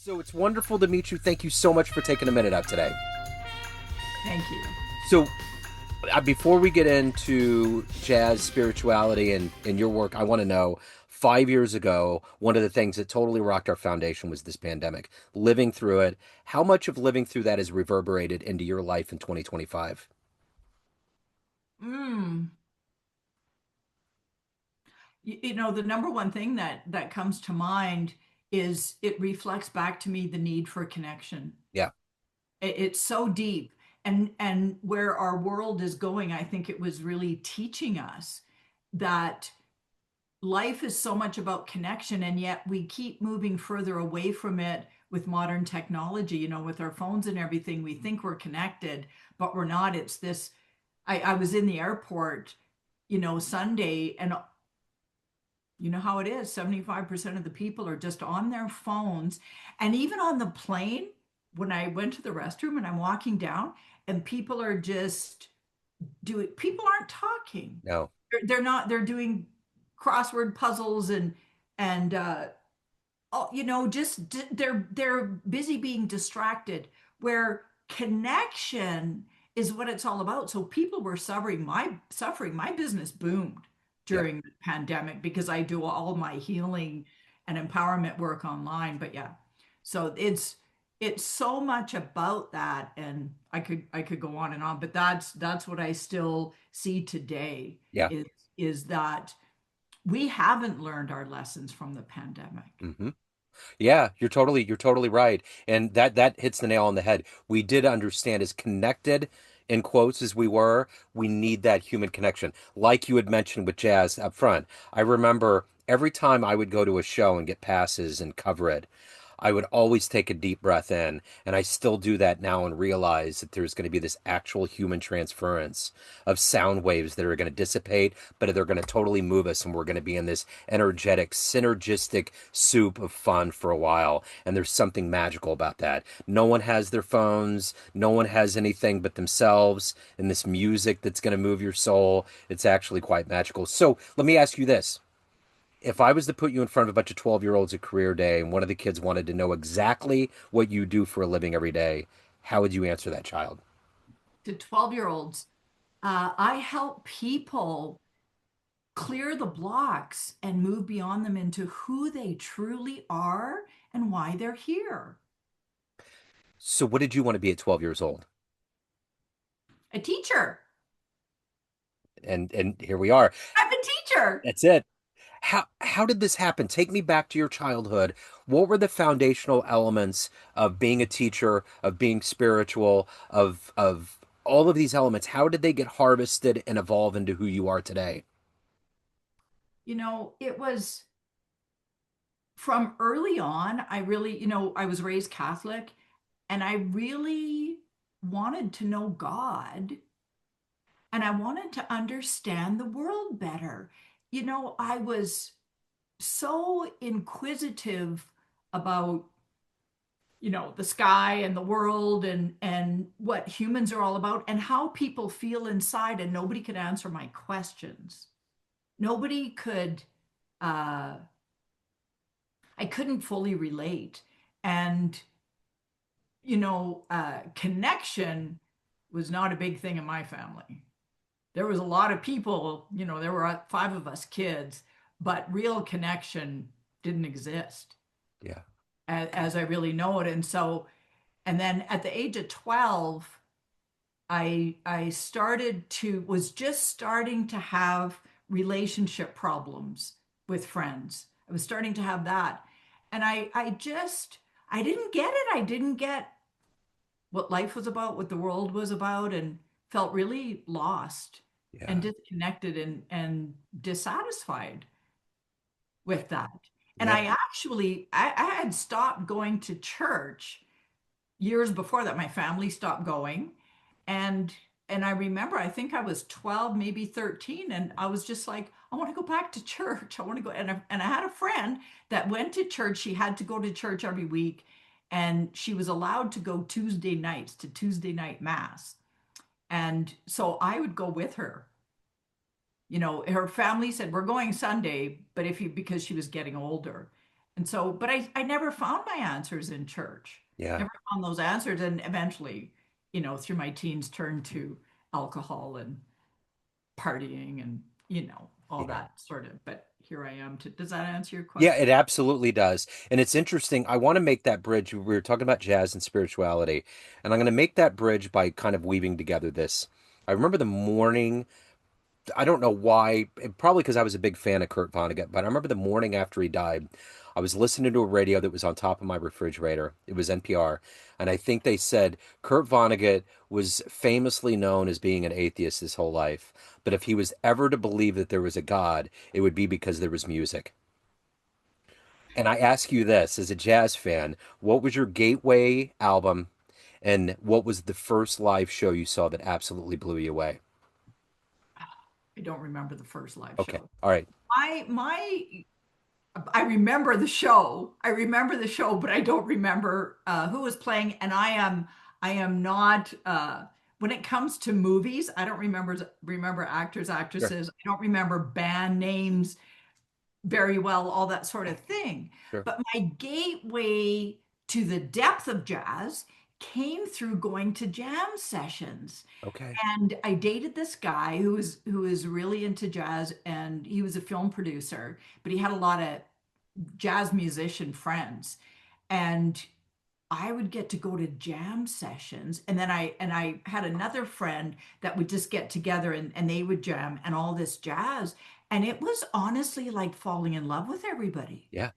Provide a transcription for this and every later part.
So it's wonderful to meet you. Thank you so much for taking a minute out today. Thank you. So, before we get into jazz, spirituality, and your work, I want to know 5 years ago, one of the things that totally rocked our foundation was this pandemic. Living through it, how much of living through that has reverberated into your life in 2025? Mm. The number one thing that comes to mind is it reflects back to me the need for connection. Yeah, It's so deep, and where our world is going, I think it was really teaching us that life is so much about connection, and yet we keep moving further away from it with modern technology. With our phones and everything, we think we're connected, but we're not. It's this. I was in the airport, Sunday, and you know how it is. 75% of the people are just on their phones. And even on the plane, when I went to the restroom and I'm walking down, and people are just people aren't talking. no, They're not, they're doing crossword puzzles and just they're busy being distracted, where connection is what it's all about. So people were suffering. My business boomed yeah. during the pandemic because I do all my healing and empowerment work online. But yeah, so it's so much about that, and I could go on and on, but that's what I still see today Yeah. is that we haven't learned our lessons from the pandemic. hmm Yeah, you're totally right. And that hits the nail on the head. We did understand as connected in quotes as we were, we need that human connection. Like you had mentioned with jazz up front. I remember every time I would go to a show and get passes and cover it, I would always take a deep breath in, and I still do that now and realize that there's going to be this actual human transference of sound waves that are going to dissipate, but they're going to totally move us, and we're going to be in this energetic, synergistic soup of fun for a while. And there's something magical about that. No one has their phones, no one has anything but themselves, and this music that's going to move your soul. It's actually quite magical. So let me ask you this. If I was to put you in front of a bunch of 12-year-olds at career day and one of the kids wanted to know exactly what you do for a living every day, how would you answer that child? To 12-year-olds, I help people clear the blocks and move beyond them into who they truly are and why they're here. So, what did you want to be at 12 years old? A teacher. And here we are. I'm a teacher. That's it. How did this happen? Take me back to your childhood. What were the foundational elements of being a teacher, of being spiritual, of all of these elements? How did they get harvested and evolve into who you are today? It was from early on. I really, I was raised Catholic, and I really wanted to know God, and I wanted to understand the world better. I was so inquisitive about the sky and the world and what humans are all about and how people feel inside, and nobody could answer my questions. Nobody could. I couldn't fully relate. And connection was not a big thing in my family. There was a lot of people, there were five of us kids, but real connection didn't exist Yeah. as I really know it. And so, and then at the age of 12, I was just starting to have relationship problems with friends. I was starting to have that. And I didn't get it. I didn't get what life was about, what the world was about, and felt really lost and Yeah. disconnected and dissatisfied with that. And Yeah. I had stopped going to church years before that. My family stopped going. And and I remember, I think I was 12, maybe 13, and I was just like, I want to go back to church. I want to go. And I had a friend that went to church. She had to go to church every week, and she was allowed to go Tuesday nights to Tuesday night mass. And so I would go with her. Her family said, we're going Sunday, but if you, because she was getting older. And so, but I never found my answers in church. Yeah. Never found those answers. And eventually, through my teens, turned to alcohol and partying and, all Yeah. that sort of. But here I am does that answer your Yeah, question? it absolutely does. And it's interesting. I want to make that bridge. We were talking about jazz and spirituality, and I'm going to make that bridge by kind of weaving together this. I remember the morning, I don't know why, probably because I was a big fan of Kurt Vonnegut, but I remember the morning after he died, I was listening to a radio that was on top of my refrigerator. It was NPR, and I think they said Kurt Vonnegut was famously known as being an atheist his whole life, but if he was ever to believe that there was a God, it would be because there was music. And I ask you this as a jazz fan, what was your gateway album and what was the first live show you saw that absolutely blew you away? I don't remember the first live Okay. show. All right. My I remember the show. I remember the show, but I don't remember who was playing. And I am not when it comes to movies, I don't remember actors, Sure. actresses. I don't remember band names very well, all that sort of thing. Sure. But my gateway to the depth of jazz came through going to jam sessions. Okay. And I dated this guy who is really into jazz, and he was a film producer, but he had a lot of jazz musician friends. And I would get to go to jam sessions, and then I had another friend that would just get together, and they would jam and all this jazz. And it was honestly like falling in love with everybody. Yeah.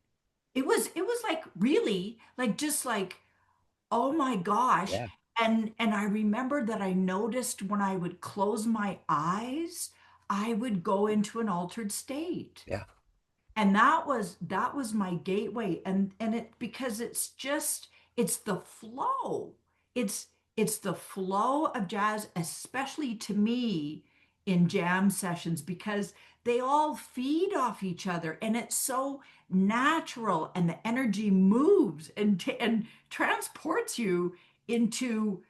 It was like really like just like, oh my gosh. Yeah. And I remember that I noticed when I would close my eyes, I would go into an altered state. Yeah. And that was my gateway. And it because it's the flow. It's the flow of jazz, especially to me in jam sessions, because they all feed off each other, and it's so natural, and the energy moves and transports you into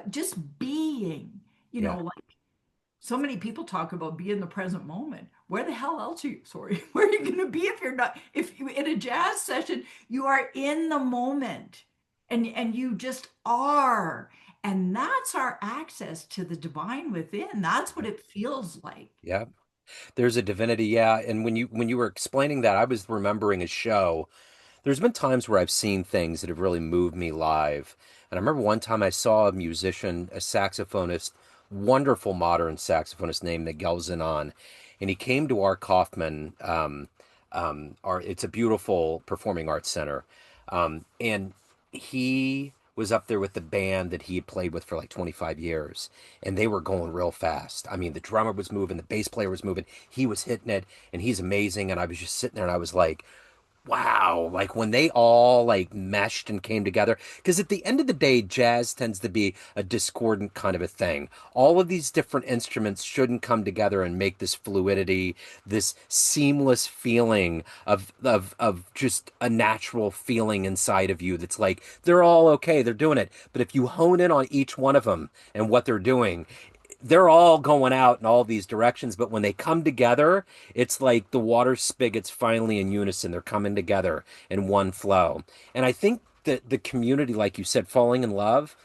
just being, Yeah. like so many people talk about be in the present moment. Where the hell else are you? Sorry, where are you going to be if you're not? If you in a jazz session, you are in the moment, and you just are, and that's our access to the divine within. That's what it feels like. Yeah. There's a divinity. Yeah. And when you were explaining that, I was remembering a show. There's been times where I've seen things that have really moved me live. And I remember one time I saw a musician, a saxophonist, wonderful modern saxophonist named Miguel Zenon. And he came to our Kaufman, it's a beautiful performing arts center. And he was up there with the band that he had played with for like 25 years. And they were going real fast. I mean, the drummer was moving, the bass player was moving, he was hitting it, and he's amazing. And I was just sitting there and I was like, wow, like when they all like meshed and came together. Because at the end of the day, jazz tends to be a discordant kind of a thing. All of these different instruments shouldn't come together and make this fluidity, this seamless feeling of just a natural feeling inside of you that's like they're all okay, they're doing it. But if you hone in on each one of them and what they're doing, they're all going out in all these directions, but when they come together, it's like the water spigots finally in unison. They're coming together in one flow. And I think that the community, like you said, falling in love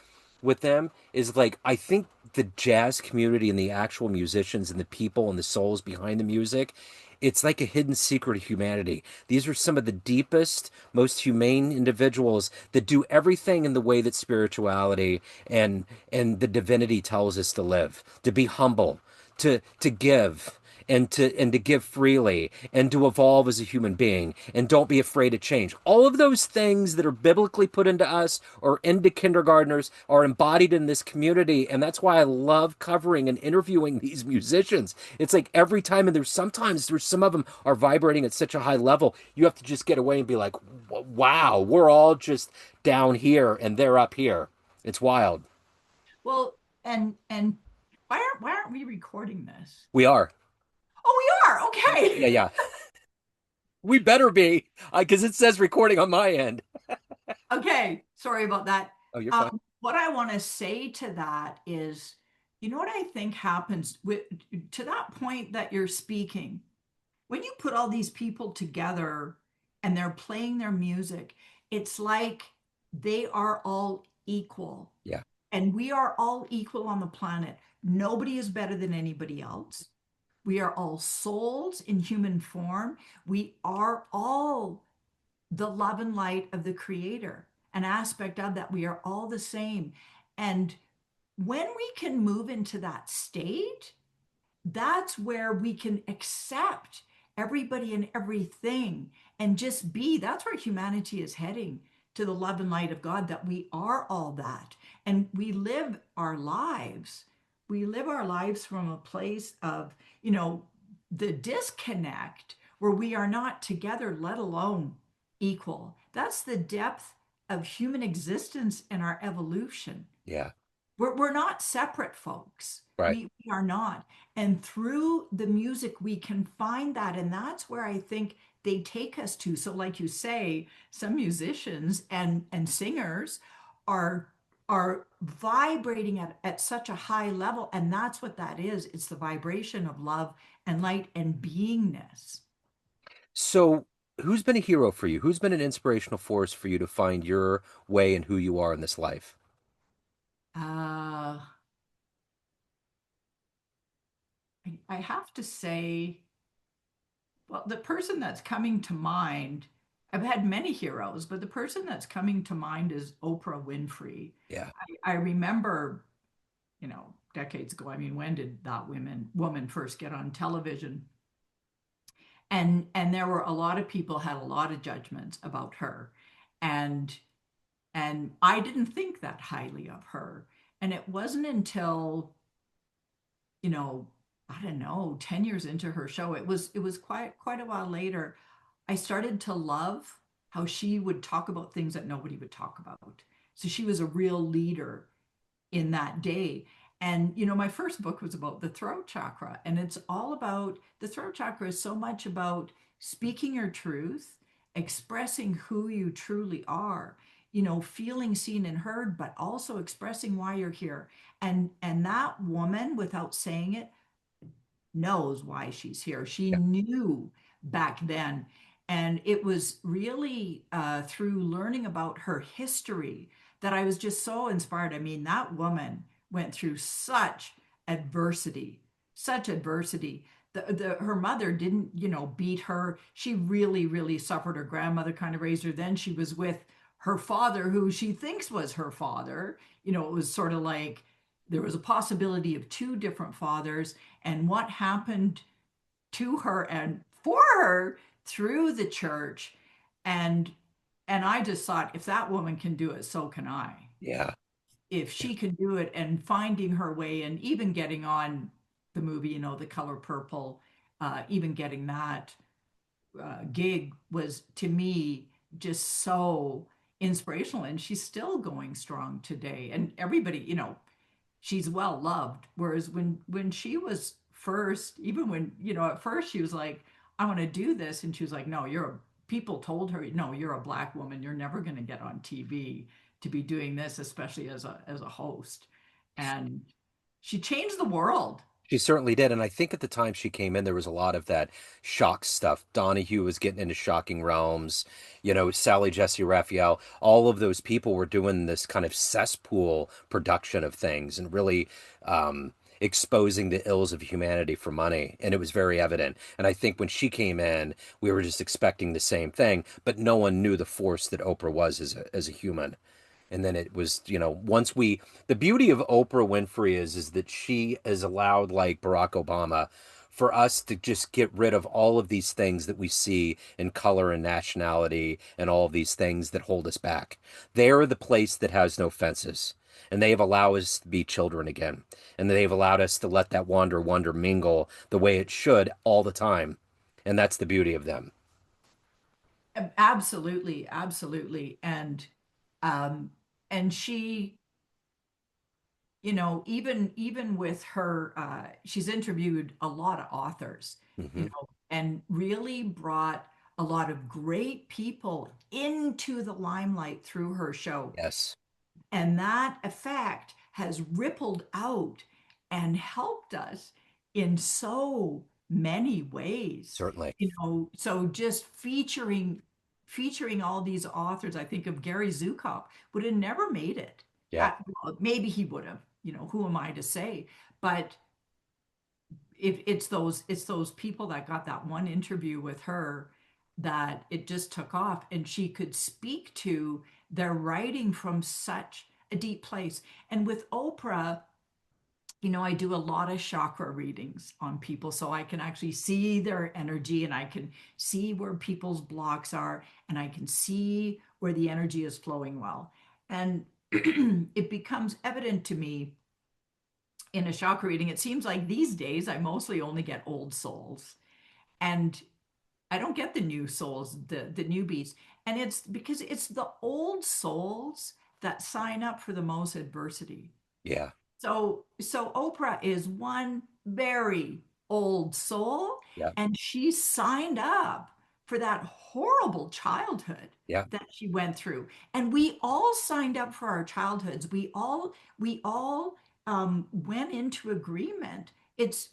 with them is like, I think the jazz community and the actual musicians and the people and the souls behind the music, it's like a hidden secret of humanity. These are some of the deepest, most humane individuals that do everything in the way that spirituality and the divinity tells us to live, to be humble, to give and to give freely and to evolve as a human being and don't be afraid of change. All of those things that are biblically put into us or into kindergartners are embodied in this community, and that's why I love covering and interviewing these musicians. It's like every time, and there's some of them are vibrating at such a high level, you have to just get away and be like, wow, we're all just down here and they're up here. It's wild. Well, and why aren't we recording this? We are. Oh, we are. Yeah, Okay. yeah. We better be, because it says recording on my end. Okay, sorry about that. Oh, you're fine. What I want to say to that is, what I think happens with to that point that you're speaking, when you put all these people together and they're playing their music, it's like they are all equal. Yeah. And we are all equal on the planet. Nobody is better than anybody else. We are all souls in human form. We are all the love and light of the Creator, an aspect of that. We are all the same. And when we can move into that state, that's where we can accept everybody and everything and just be. That's where humanity is heading, to the love and light of God, that we are all that. And we live our lives. We live our lives from a place of, the disconnect where we are not together, let alone equal. That's the depth of human existence and our evolution. Yeah. We're not separate, folks. Right. We are not. And through the music, we can find that. And that's where I think they take us to. So, like you say, some musicians and singers are are vibrating at such a high level. And that's what that is. It's the vibration of love and light and beingness. So, who's been a hero for you? Who's been an inspirational force for you to find your way and who you are in this life? Uh, I have to say, well, the person that's coming to mind, I've had many heroes, but the person that's coming to mind is Oprah Winfrey. Yeah. I remember, decades ago, I mean, when did that woman first get on television? And there were a lot of people had a lot of judgments about her. And and I didn't think that highly of her. And it wasn't until, you know, I don't know, 10 years into her show, it was quite a while later, I started to love how she would talk about things that nobody would talk about. So she was a real leader in that day. And, my first book was about the throat chakra. And it's all about the throat chakra is so much about speaking your truth, expressing who you truly are, feeling seen and heard, but also expressing why you're here. And that woman, without saying it, knows why she's here. She Yeah. knew back then. And it was really through learning about her history that I was just so inspired. I mean, that woman went through adversity, such adversity. Her mother didn't, beat her. She really, really suffered. Her grandmother kind of raised her. Then she was with her father, who she thinks was her father. It was sort of like there was a possibility of two different fathers, and what happened to her and for her through the church. And and I just thought, if that woman can do it, so can I. Yeah. If Yeah. she can do it, and finding her way, and even getting on the movie, The Color Purple, even getting that gig was, to me, just so inspirational. And she's still going strong today, and everybody, she's well loved. Whereas when she was first, even when, at first she was like, I want to do this. And she was like, no, people told her, no, you're a black woman. You're never going to get on TV to be doing this, especially as a host. And she changed the world. She certainly did. And I think at the time she came in, there was a lot of that shock stuff. Donahue was getting into shocking realms, Sally Jesse Raphael, all of those people were doing this kind of cesspool production of things and really exposing the ills of humanity for money. And it was very evident. And I think when she came in, we were just expecting the same thing, but no one knew the force that Oprah was as a human. And then it was, once the beauty of Oprah Winfrey is that she has allowed, like Barack Obama, for us to just get rid of all of these things that we see in color and nationality and all of these things that hold us back. They are the place that has no fences. And they have allowed us to be children again. And they've allowed us to let that wonder mingle the way it should all the time. And that's the beauty of them. Absolutely, absolutely. Um and she, even with her, she's interviewed a lot of authors, Hmm. and really brought a lot of great people into the limelight through her show. Yes, And that effect has rippled out and helped us in so many ways. certainly. So just featuring featuring all these authors. I think of Gary Zukop would have never made it. Yeah. Well, maybe he would have, who am I to say? But if it's those people that got that one interview with her that it just took off, and she could speak to their writing from such a deep place. And with Oprah, I do a lot of chakra readings on people so I can actually see their energy, and I can see where people's blocks are, and I can see where the energy is flowing well. And it becomes evident to me in a chakra reading, it seems like these days I mostly only get old souls, and I don't get the new souls, the newbies. And it's because it's the old souls that sign up for the most adversity. Yeah. So Oprah is one very old soul, Yeah. and she signed up for that horrible childhood Yeah. that she went through. And we all signed up for our childhoods. We all went into agreement.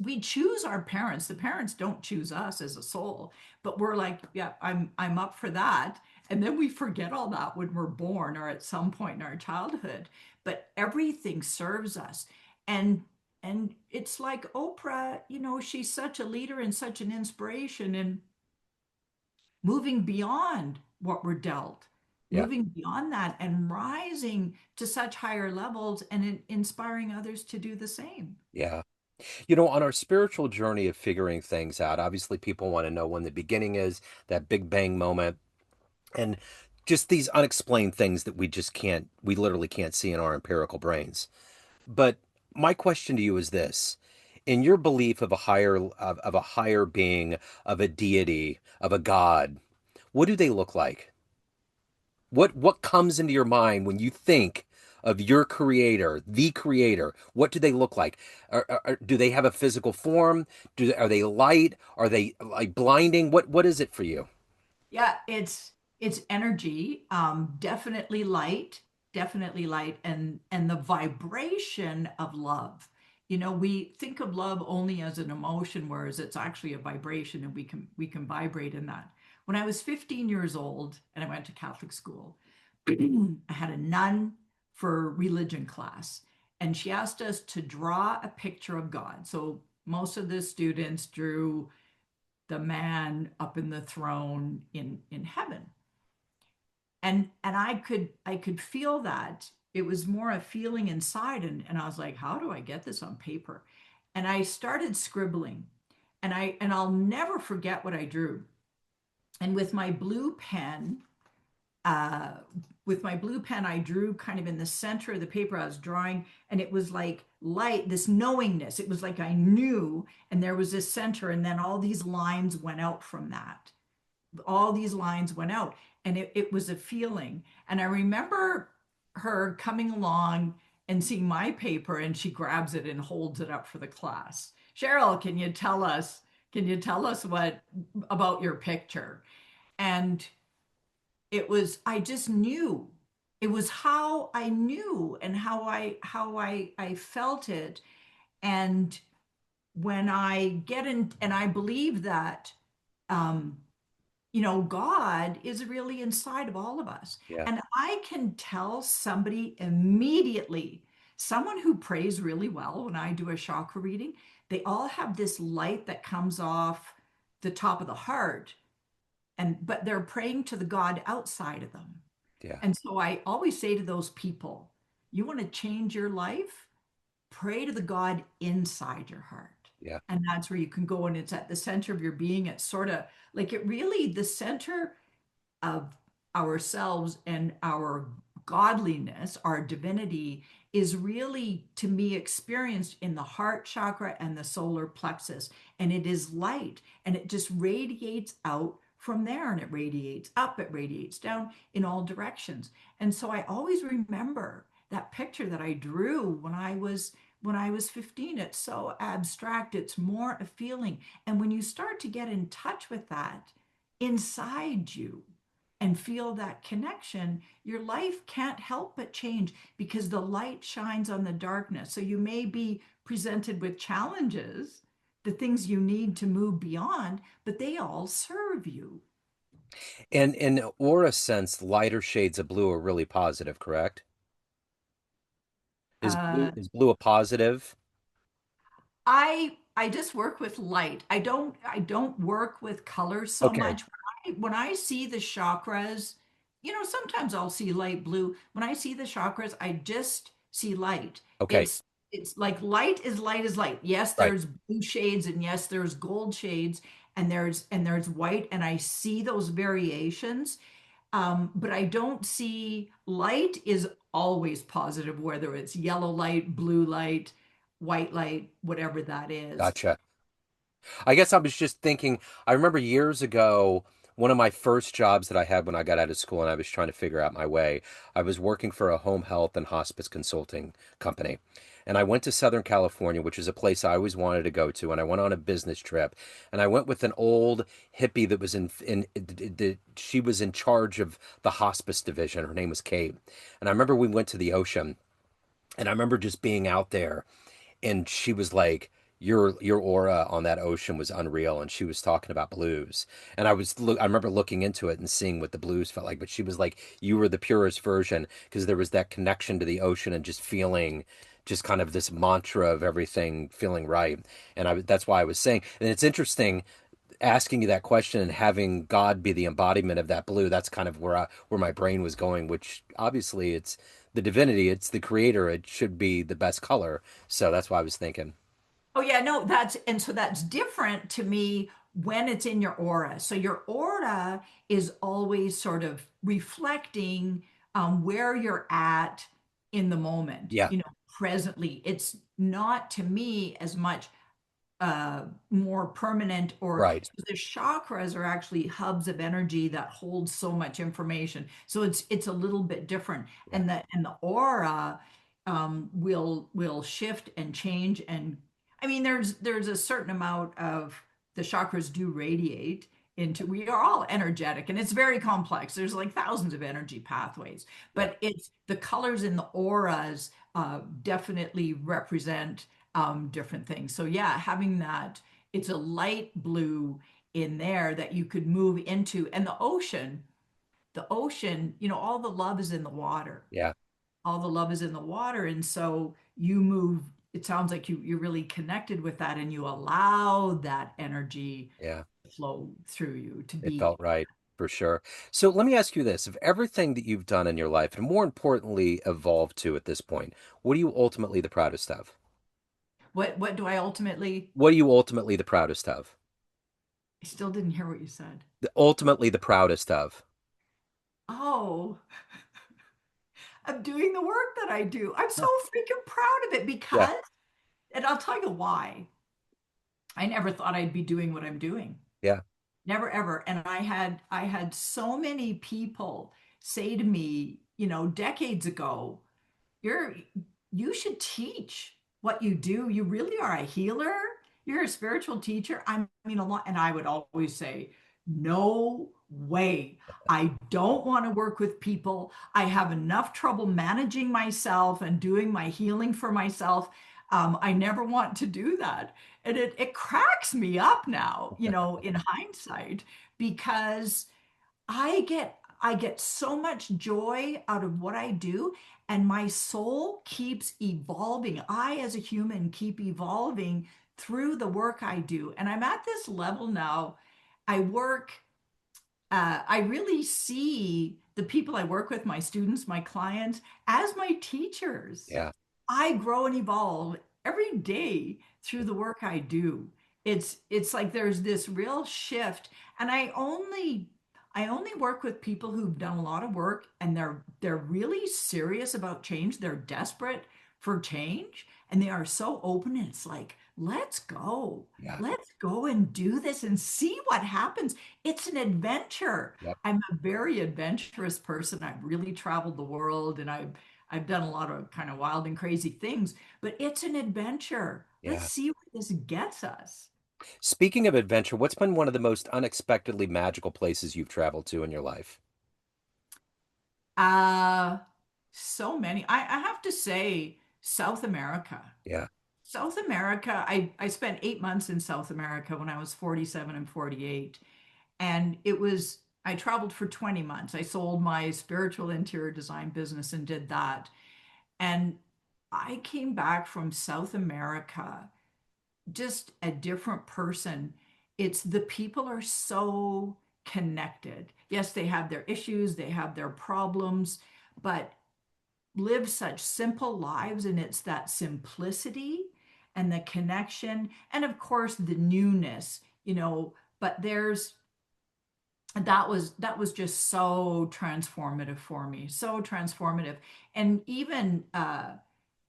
We choose our parents. The parents don't choose us as a soul, but we're like, yeah, I'm up for that. And then we forget all that when we're born or at some point in our childhood, but everything serves us. And it's like Oprah, she's such a leader and such an inspiration, and moving beyond what we're dealt, Yeah. moving beyond that and rising to such higher levels, and inspiring others to do the same. Yeah. On our spiritual journey of figuring things out, obviously people want to know when the beginning is, that big bang moment, and just these unexplained things that we literally can't see in our empirical brains. But my question to you is this. In your belief of a higher being, of a deity, of a god, what do they look like? What comes into your mind when you think of your creator, the creator? What do they look like? Do they have a physical form? Are they light? Are they like blinding? What is it for you? Yeah, it's energy, definitely light, and the vibration of love. We think of love only as an emotion, whereas it's actually a vibration, and we can vibrate in that. When I was 15 years old and I went to Catholic school, I had a nun for religion class, and she asked us to draw a picture of God. So most of the students drew the man up in the throne in heaven, and I could feel that it was more a feeling inside, and I was like, how do I get this on paper? And I started scribbling, and I'll never forget what I drew. And uh with my blue pen, I drew kind of in the center of the paper I was drawing, and it was like light, this knowingness. It was like I knew, and there was this center, and then all these lines went out from that. All these lines went out, and it was a feeling. And I remember her coming along and seeing my paper, and she grabs it and holds it up for the class. Cheryl, can you tell us what about your picture? And I just knew. It was how I knew, and how I felt it. And when I get in, and I believe that um God is really inside of all of us. Yeah. And I can tell somebody immediately, someone who prays really well, when I do a chakra reading, they all have this light that comes off the top of the heart, but they're praying to the God outside of them. Yeah. And so I always say to those people, you want to change your life? Pray to the God inside your heart. Yeah. And that's where you can go, and it's at the center of your being. It's sort of like it really, the center of ourselves and our godliness, our divinity, is really, to me, experienced in the heart chakra and the solar plexus. And it is light, and it just radiates out from there, and it radiates up, it radiates down in all directions. And so I always remember that picture that I drew when I was 15. It's so abstract, it's more a feeling. And when you start to get in touch with that inside you and feel that connection, your life can't help but change, because the light shines on the darkness. So you may be presented with challenges, the things you need to move beyond, but they all serve you. And in aura sense, lighter shades of blue are really positive, correct? Uh, Is blue a positive? I just work with light. I don't work with colors so Okay. much. When I see the chakras, sometimes I'll see light blue. When I see the chakras, I just see light. Okay. It's like light is light. Yes, Right. there's blue shades and yes, there's gold shades and there's white and I see those variations. But I don't see light is always positive, whether it's yellow light, blue light, white light, whatever that is. Gotcha. I guess I was just thinking, I remember years ago, one of my first jobs that I had when I got out of school and I was trying to figure out my way, I was working for a home health and hospice consulting company. And I went to Southern California, which is a place I always wanted to go to. And I went on a business trip. And I went with an old hippie that was she was in charge of the hospice division. Her name was Kate. And I remember we went to the ocean. And I remember just being out there and she was like, your aura on that ocean was unreal, and she was talking about blues. And I remember looking into it and seeing what the blues felt like, but she was like, you were the purest version because there was that connection to the ocean and just feeling just kind of this mantra of everything feeling right. And that's why I was saying, and it's interesting asking you that question and having God be the embodiment of that blue. That's kind of where my brain was going, which obviously it's the divinity, it's the creator, it should be the best color. So that's why I was thinking. Oh yeah, no, that's different to me when it's in your aura. So your aura is always sort of reflecting where you're at in the moment, Yeah, presently. It's not to me as much more permanent or right. so the chakras are actually hubs of energy that hold so much information. So it's a little bit different. Yeah, And the aura will shift and change. And I mean there's a certain amount of the chakras do radiate into we are all energetic and it's very complex. There's like thousands of energy pathways, yeah, but it's the colors in the auras definitely represent different things. So yeah, having that, it's a light blue in there that you could move into. And the ocean, all the love is in the water. yeah, All the love is in the water. And so you move, it sounds like you're really connected with that and you allow that energy yeah. to flow through you to It be. felt right for sure. So let me ask you this. Of everything that you've done in your life, and more importantly, evolved to at this point, what are you ultimately the proudest of? What do I ultimately, What are you ultimately the proudest of? I still didn't hear what you said. Ultimately the proudest of. Oh, I'm doing the work that I do. I'm so Yeah. freaking proud of it Yeah. because, and I'll tell you why. I never thought I'd be doing what I'm doing. Yeah. Never ever. And I had so many people say to me, decades ago, you're you should teach what you do. You really are a healer. You're a spiritual teacher. I mean a lot. And I would always say, no way. I don't want to work with people. I have enough trouble managing myself and doing my healing for myself. I never want to do that. And it cracks me up now, in hindsight, because I get so much joy out of what I do, and my soul keeps evolving. I, as a human, keep evolving through the work I do. And I'm at this level now. I work I really see the people I work with, my students, my clients, as my teachers. Yeah. I grow and evolve every day through the work I do. It's like there's this real shift, and I only work with people who've done a lot of work and they're really serious about change. They're desperate for change and they are so open and it's like, let's go. Yeah. Let's go and do this and see what happens. It's an adventure. Yep. I'm a very adventurous person. I've really traveled the world and I've done a lot of kind of wild and crazy things, but it's an adventure. Let's Yeah. see where this gets us. Speaking of adventure, what's been one of the most unexpectedly magical places you've traveled to in your life? Uh, so many. I have to say, South America. Yeah. South America, I spent 8 months in South America when I was 47 and 48. And it was I traveled for 20 months. I sold my spiritual interior design business and did that. And I came back from South America just a different person. It's the people are so connected. Yes, they have their issues, they have their problems, but live such simple lives. And it's that simplicity and the connection. And of course, the newness, but that was just so transformative for me, so transformative. And even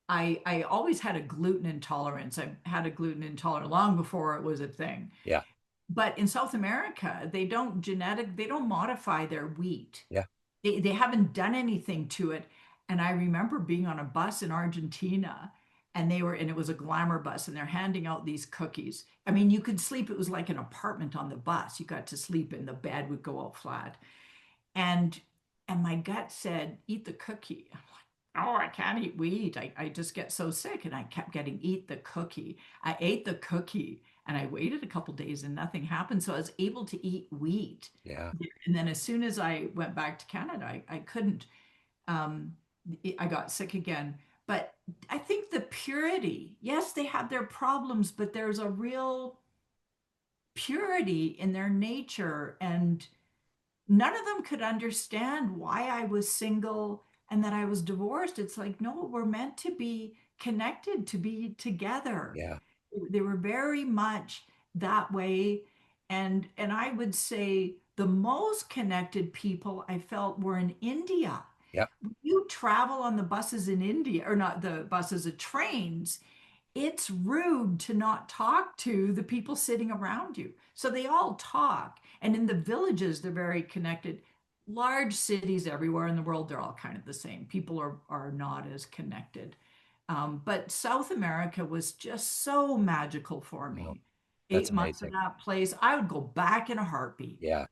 I always had a gluten intolerance. I had a gluten intolerance long before it was a thing. Yeah. But in South America, they don't modify their wheat. Yeah. They haven't done anything to it. And I remember being on a bus in Argentina, and it was a glamour bus, and they're handing out these cookies. I mean, you could sleep. It was like an apartment on the bus. You got to sleep and the bed would go out flat. And my gut said, eat the cookie. I'm like, oh, I can't eat wheat. I just get so sick. And I kept getting, eat the cookie. I ate the cookie and I waited a couple days and nothing happened. So I was able to eat wheat. Yeah. And then as soon as I went back to Canada, I couldn't, um, I got sick again. But I think the purity, yes, they have their problems, but there's a real purity in their nature. And none of them could understand why I was single and that I was divorced. It's like, no, we're meant to be connected, to be together. Yeah. They were very much that way. And I would say the most connected people I felt were in India. Yeah. You travel on the buses in India, or not the buses, the trains, it's rude to not talk to the people sitting around you. So they all talk. And in the villages, they're very connected. Large cities everywhere in the world, they're all kind of the same. People are not as connected. But South America was just so magical for Wow. me. That's 8 months in amazing. that place, I would go back in a heartbeat. Yeah.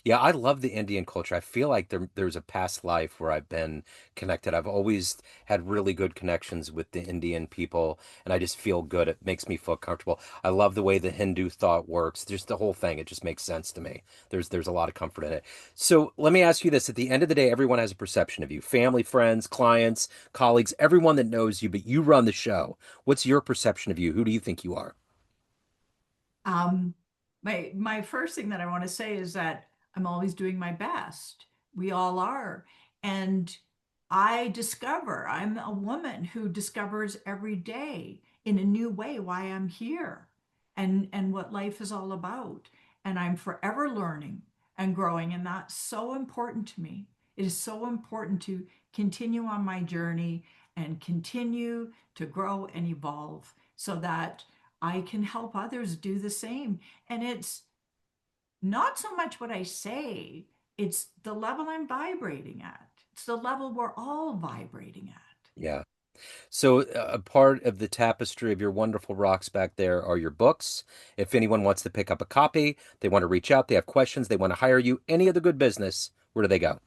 Yeah, I love the Indian culture. I feel like there's a past life where I've been connected. I've always had really good connections with the Indian people, and I just feel good. It makes me feel comfortable. I love the way the Hindu thought works. Just the whole thing, it just makes sense to me. There's a lot of comfort in it. So let me ask you this. At the end of the day, everyone has a perception of you. Family, friends, clients, colleagues, everyone that knows you, but you run the show. What's your perception of you? Who do you think you are? Um, my first thing that I want to say is that I'm always doing my best. We all are. And I'm a woman who discovers every day in a new way why I'm here and what life is all about. And I'm forever learning and growing. And that's so important to me. It is so important to continue on my journey and continue to grow and evolve so that I can help others do the same. And it's not so much what I say, it's the level I'm vibrating at. It's the level we're all vibrating at. Yeah. So, a part of the tapestry of your wonderful rocks back there are your books. If anyone wants to pick up a copy, they want to reach out, they have questions, they want to hire you, any of the good business, where do they go?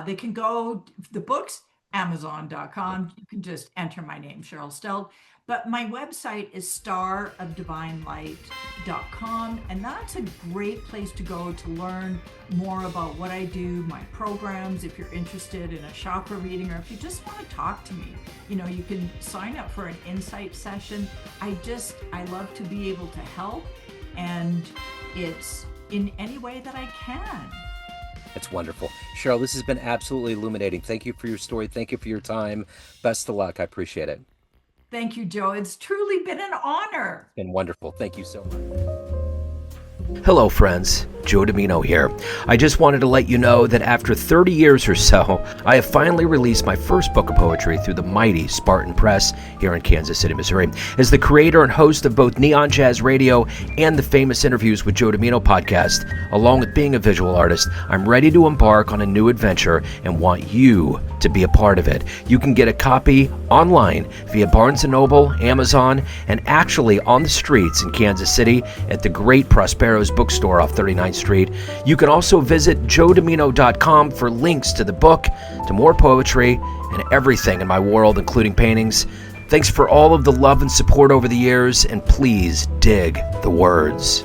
They can go the books, Amazon.com. You can just enter my name, Cheryl Stelte. But my website is starofdivinelight.com. And that's a great place to go to learn more about what I do, my programs, if you're interested in a chakra reading, or if you just want to talk to me. You can sign up for an insight session. I love to be able to help. And it's in any way that I can. It's wonderful. Cheryl, this has been absolutely illuminating. Thank you for your story. Thank you for your time. Best of luck. I appreciate it. Thank you, Joe. It's truly been an honor. It's been wonderful. Thank you so much. Hello, friends. Joe Dimino here. I just wanted to let you know that after 30 years or so, I have finally released my first book of poetry through the mighty Spartan Press here in Kansas City, Missouri. As the creator and host of both Neon Jazz Radio and the Famous Interviews with Joe Dimino podcast, along with being a visual artist, I'm ready to embark on a new adventure and want you to be a part of it. You can get a copy online via Barnes & Noble, Amazon, and actually on the streets in Kansas City at the great Prospero's bookstore off 39th Street. You can also visit joedimino.com for links to the book, to more poetry, and everything in my world, including paintings. Thanks for all of the love and support over the years, and please dig the words.